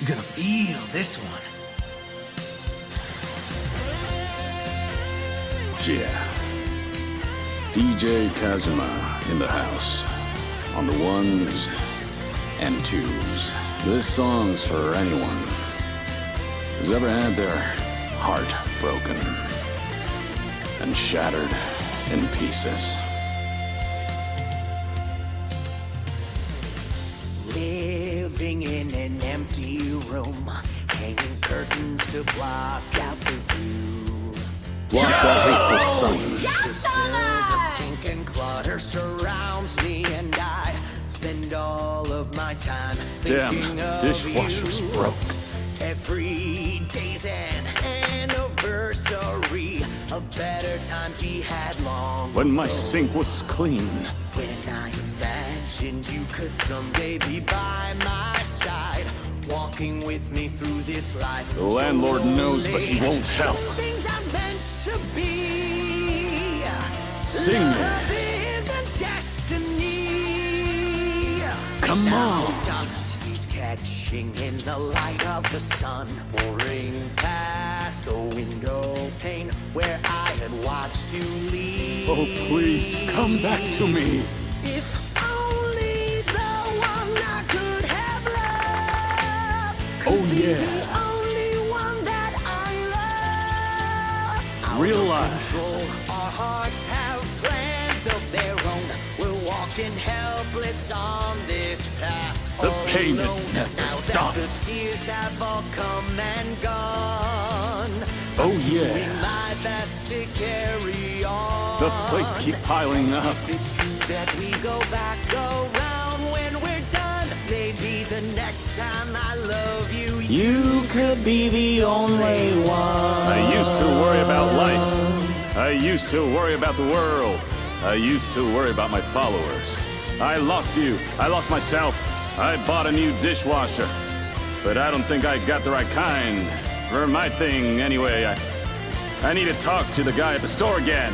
You're gonna feel this one. Yeah. DJ Kazuma in the house. On the ones and twos. This song's for anyone who's ever had their heart broken and shattered in pieces. Living in an empty room, hanging curtains to block out the view. Block that hateful sun. The sinking clutter surrounds me, and I spend all of my time thinking Damn, dishwasher's broke. Every day's an anniversary of better times we had long When my ago. sink was clean. When I imagined you could someday be by my side, walking with me through this life. The landlord knows, but he won't help. Some things are meant to be. Sing Love it. isn't destiny. Come Now on. dust is catching in the light of the sun, pouring past the window pane where I had watched you leave. Oh, please, come back to me. If only the one I could have loved could Oh, be yeah. the only one that I love. Realize. Out of control, our hearts have plans of their own. We're walking helpless on this path. The all pain that alone. never Now that stops. the tears have all come and gone. Oh, Doing yeah. my best to carry on. The plates keep piling up. If it's true that we go back around when we're done, maybe the next time I love you, you could be the only one. I used to worry about life. I used to worry about the world. I used to worry about my followers. I lost you. I lost myself. I bought a new dishwasher. But I don't think I got the right kind. For my thing, anyway. I need to talk to the guy at the store again.